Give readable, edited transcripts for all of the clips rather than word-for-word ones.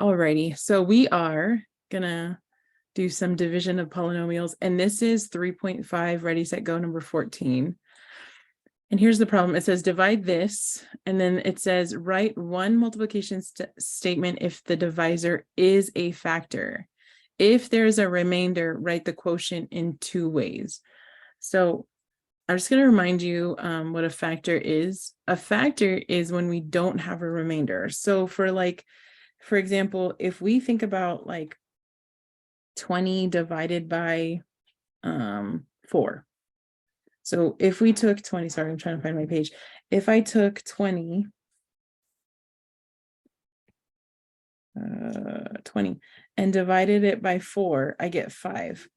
Alrighty, so we are gonna do some division of polynomials, and this is 3.5, ready, set, go, number 14. And here's the problem. It says divide this, and then it says write one multiplication statement if the divisor is a factor. If there's a remainder, write the quotient in two ways. So I'm just going to remind you what a factor is. A factor is when we don't have a remainder. So for example, if we think about like 20 divided by 4. So if we took 20, sorry, I'm trying to find my page. If I took 20 and divided it by 4, I get 5,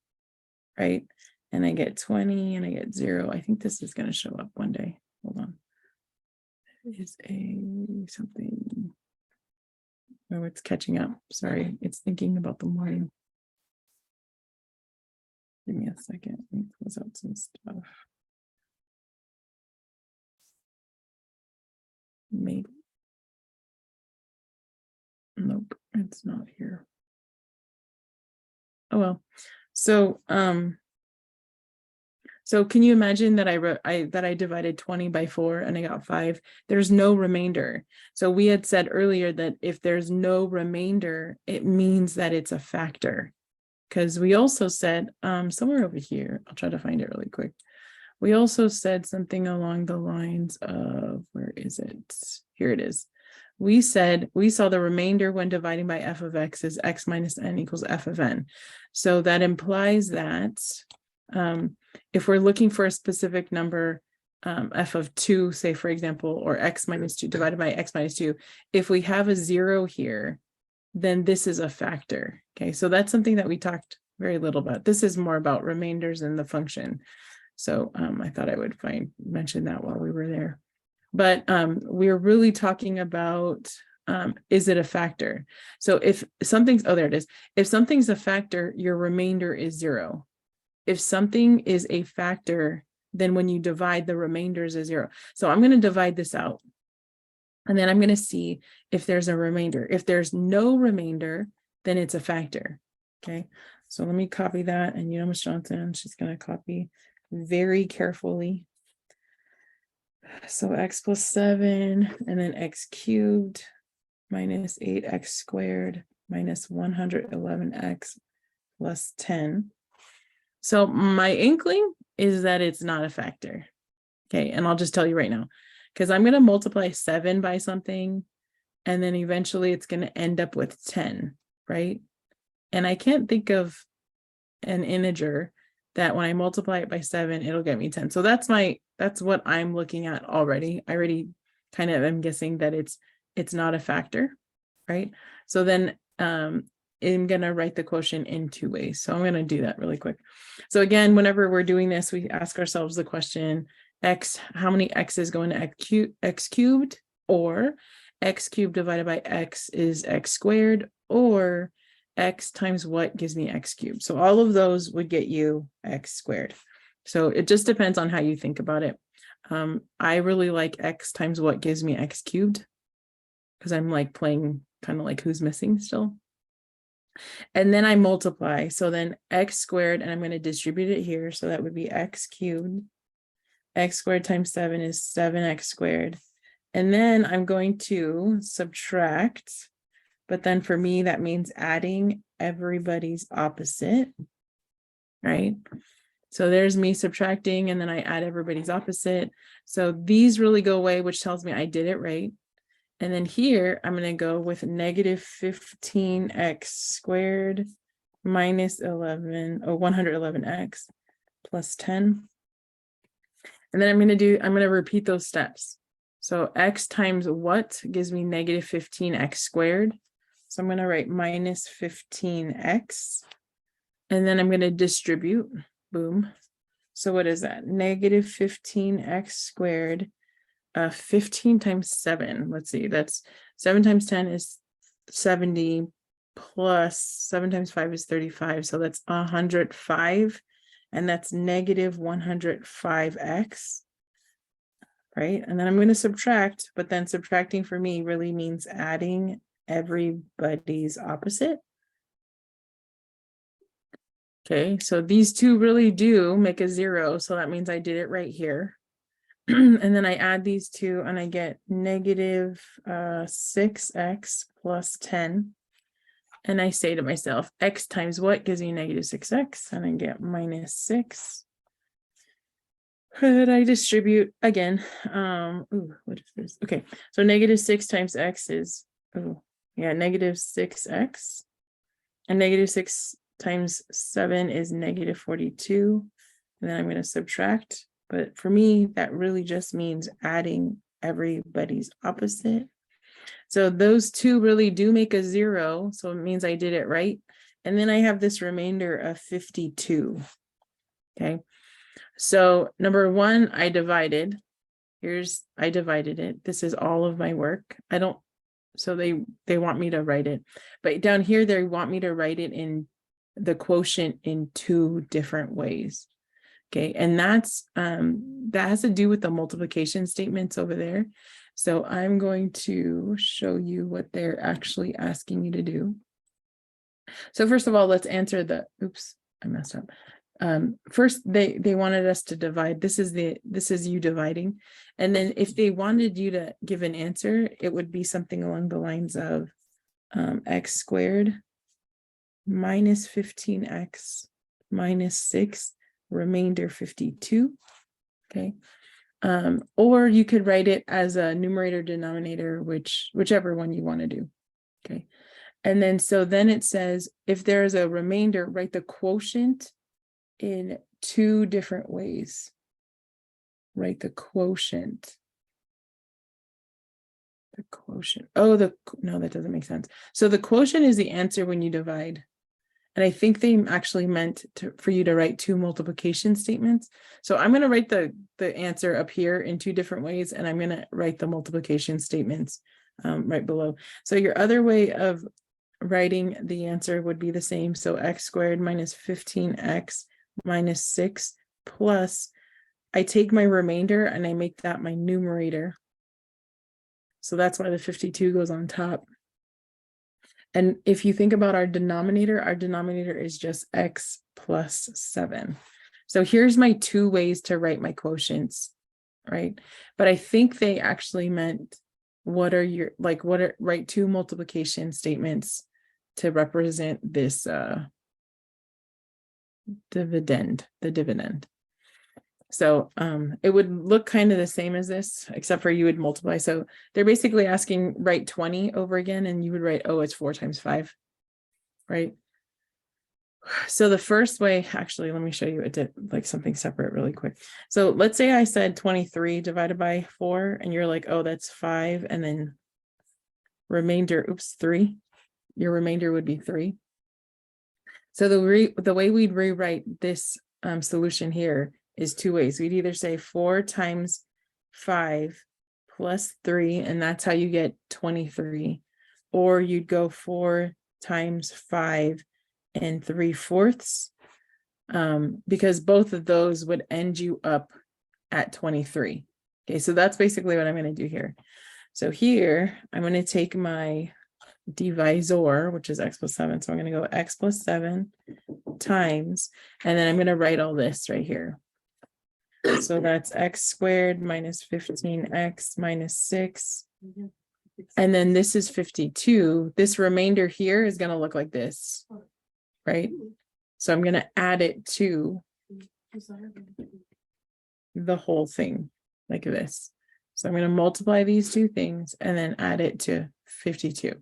right? And I get 20 and I get 0. I think this is going to show up one day. Hold on. It is something. Oh, it's catching up. Sorry, it's thinking about the morning. Give me a second. Let me close out some stuff. Maybe. Nope, it's not here. Oh well. So can you imagine that I divided 20 by 4 and I got 5? There's no remainder. So we had said earlier that if there's no remainder, it means that it's a factor. Because we also said somewhere over here, I'll try to find it really quick. We also said something along the lines of, where is it? Here it is. We said we saw the remainder when dividing by f of x is x minus n equals f of n. So that implies that if we're looking for a specific number, f of 2, say, for example, or x minus 2 divided by x minus 2, if we have a 0 here, then this is a factor. Okay, so that's something that we talked very little about. This is more about remainders in the function. So I thought I would mention that while we were there. But we're really talking about, is it a factor? So if something's, oh, there it is. If something's a factor, your remainder is 0. If something is a factor, then when you divide, the remainders is 0. So I'm going to divide this out. And then I'm going to see if there's a remainder. If there's no remainder, then it's a factor. Okay, so let me copy that. And Ms. Johnson, she's going to copy very carefully. So x plus 7, and then x cubed minus 8x squared minus 111x plus 10. So my inkling is that it's not a factor. Okay, and I'll just tell you right now, because I'm going to multiply 7 by something, and then eventually it's going to end up with 10, right? And I can't think of an integer that when I multiply it by 7, it'll get me 10. So that's what I'm looking at already. I already kind of am guessing that it's not a factor, right? So then I'm going to write the quotient in two ways. So I'm going to do that really quick. So again, whenever we're doing this, we ask ourselves the question, x, how many x's go into x cubed, or x cubed divided by x is x squared, or x times what gives me x cubed. So all of those would get you x squared. So it just depends on how you think about it. I really like x times what gives me x cubed, because I'm like playing kind of like who's missing still. And then I multiply. So then x squared, and I'm going to distribute it here. So that would be x cubed. X squared times 7 is 7x squared. And then I'm going to subtract. But then for me, that means adding everybody's opposite, right? So there's me subtracting, and then I add everybody's opposite. So these really go away, which tells me I did it right. And then here, I'm going to go with negative 15x squared minus 111x plus 10. And then I'm going to repeat those steps. So x times what gives me negative 15x squared. So I'm going to write minus 15x, and then I'm going to distribute, boom. So what is that? Negative 15x squared, 15 times 7. Let's see, that's 7 times 10 is 70, plus 7 times 5 is 35. So that's 105, and that's negative 105x. Right, and then I'm going to subtract, but then subtracting for me really means adding everybody's opposite. Okay, so these two really do make a 0, so that means I did it right here. And then I add these two and I get negative 6x plus 10. And I say to myself, x times what gives me negative 6x? And I get minus 6. Could I distribute again? What is this? Okay, so negative 6 times x is, negative 6x. And negative 6 times 7 is negative 42. And then I'm going to subtract. But for me, that really just means adding everybody's opposite. So those two really do make a 0. So it means I did it right. And then I have this remainder of 52. Okay. So number one, I divided. I divided it. This is all of my work. So they want me to write it. But down here, they want me to write it in the quotient in 2 different ways. Okay, and that has to do with the multiplication statements over there. So I'm going to show you what they're actually asking me to do. So first of all, let's answer the, oops, I messed up. First, they wanted us to divide. This is you dividing. And then if they wanted you to give an answer, it would be something along the lines of x squared minus 15x minus 6 remainder 52. Okay. Or you could write it as a numerator denominator, whichever one you want to do. Okay. And then then it says if there's a remainder, write the quotient in 2 different ways. Write the quotient. The quotient. Oh, no, that doesn't make sense. So the quotient is the answer when you divide. And I think they actually meant for you to write 2 multiplication statements. So I'm going to write the answer up here in 2 different ways, and I'm going to write the multiplication statements right below. So your other way of writing the answer would be the same. So x squared minus 15x minus 6 plus, I take my remainder and I make that my numerator. So that's why the 52 goes on top. And if you think about our denominator is just x plus 7. So here's my 2 ways to write my quotients, right? But I think they actually meant write 2 multiplication statements to represent this dividend, the dividend. So it would look kind of the same as this, except for you would multiply. So they're basically asking write 20 over again, and you would write, oh, it's 4 times 5, right? So the first way, actually, let me show you like something separate really quick. So let's say I said 23 divided by 4, and you're like, oh, that's 5, and then remainder, 3. Your remainder would be 3. So the way we'd rewrite this solution here is 2 ways. We'd either say 4 times 5 plus 3, and that's how you get 23. Or you'd go 4 times 5 and 3/4, because both of those would end you up at 23. Okay, so that's basically what I'm going to do here. So here, I'm going to take my divisor, which is x plus 7. So I'm going to go x plus 7 times, and then I'm going to write all this right here. So that's x squared minus 15x minus 6. And then this is 52. This remainder here is going to look like this, right? So I'm going to add it to the whole thing like this. So I'm going to multiply these 2 things and then add it to 52.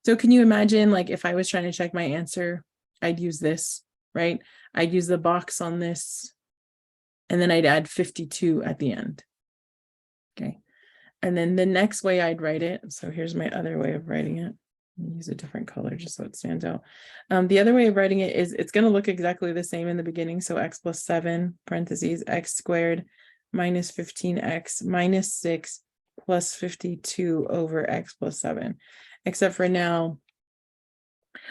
So can you imagine, like, if I was trying to check my answer, I'd use this, right? I'd use the box on this, and then I'd add 52 at the end. Okay. And then the next way I'd write it, so here's my other way of writing it. Use a different color just so it stands out. The other way of writing it is it's going to look exactly the same in the beginning. So x plus 7 parentheses x squared minus 15x minus 6 plus 52 over x plus 7. Except for now,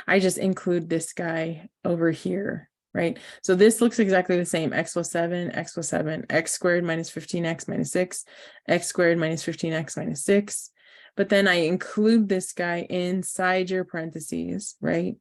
I just include this guy over here, right? So this looks exactly the same. X plus 7, x squared minus 15x minus 6, x squared minus 15x minus 6. but then I include this guy inside your parentheses, right?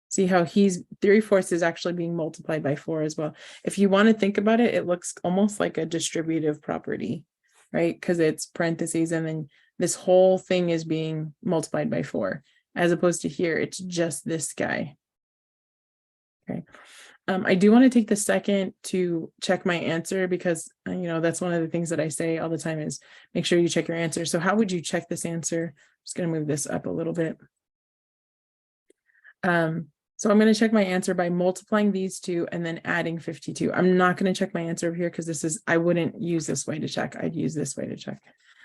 See how he's 3/4 is actually being multiplied by 4 as well. If you want to think about it, it looks almost like a distributive property, right? Because it's parentheses and then this whole thing is being multiplied by 4, as opposed to here, it's just this guy. Okay. I do want to take the second to check my answer because, that's one of the things that I say all the time is make sure you check your answer. So how would you check this answer? I'm just going to move this up a little bit. So I'm going to check my answer by multiplying these two and then adding 52. I'm not going to check my answer over here because I wouldn't use this way to check. I'd use this way to check.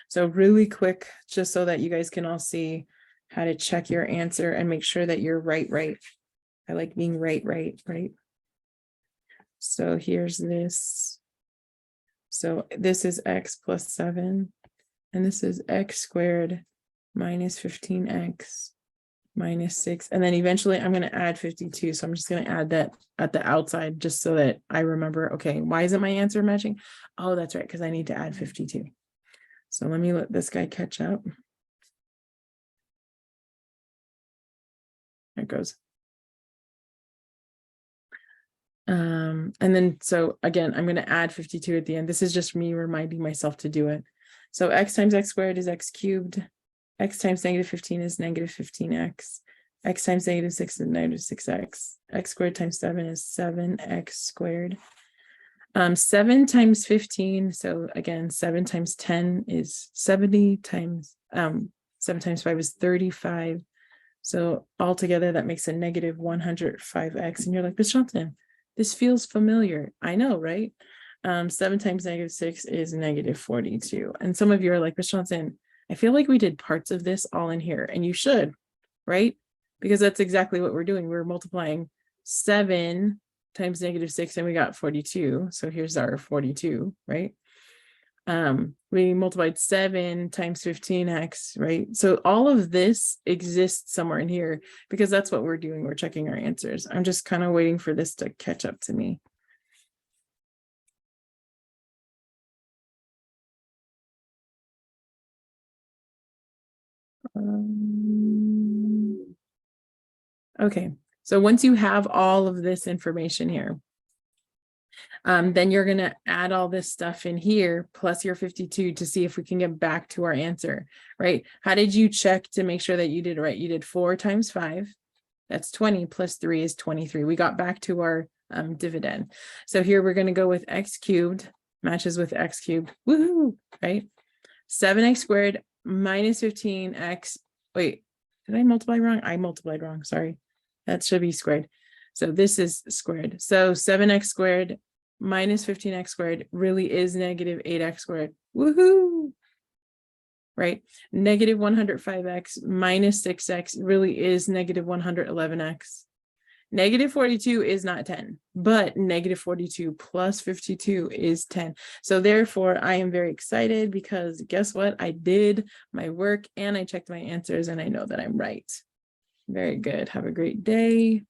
So really quick, just so that you guys can all see how to check your answer and make sure that you're right. I like being right. So here's this. So this is x plus 7, and this is x squared minus 15x minus 6. And then eventually I'm going to add 52. So I'm just going to add that at the outside just so that I remember, okay, why isn't my answer matching? Oh, that's right, because I need to add 52. So let me let this guy catch up. There it goes. And then, so again, I'm going to add 52 at the end. This is just me reminding myself to do it. So x times x squared is x cubed. X times negative 15 is negative 15x. X times negative 6 is negative 6x. X squared times 7 is 7x squared. 7 times 15. So again, 7 times 10 is 70 times 7 times 5 is 35. So altogether that makes a negative 105x. And you're like, Miss Johnson, this feels familiar. I know, right? 7 times negative 6 is negative 42. And some of you are like, Miss Johnson, I feel like we did parts of this all in here, and you should, right? Because that's exactly what we're doing. We're multiplying 7 times negative 6 and we got 42. So here's our 42, right? We multiplied 7 times 15x, right? So all of this exists somewhere in here because that's what we're doing. We're checking our answers. I'm just kind of waiting for this to catch up to me. Okay, so once you have all of this information here, then you're going to add all this stuff in here plus your 52 to see if we can get back to our answer, right? How did you check to make sure that you did it right? You did 4 times 5. That's 20 plus 3 is 23. We got back to our dividend. So here we're going to go with x cubed matches with x cubed. Woohoo, right? 7x squared minus 15x. Wait, did I multiply wrong? I multiplied wrong. Sorry. That should be squared. So this is squared. So 7x squared minus 15x squared really is negative 8x squared. Woohoo! Right? Negative 105x minus 6x really is negative 111x. Negative 42 is not 10, but negative 42 plus 52 is 10. So therefore, I am very excited because guess what? I did my work and I checked my answers and I know that I'm right. Very good. Have a great day.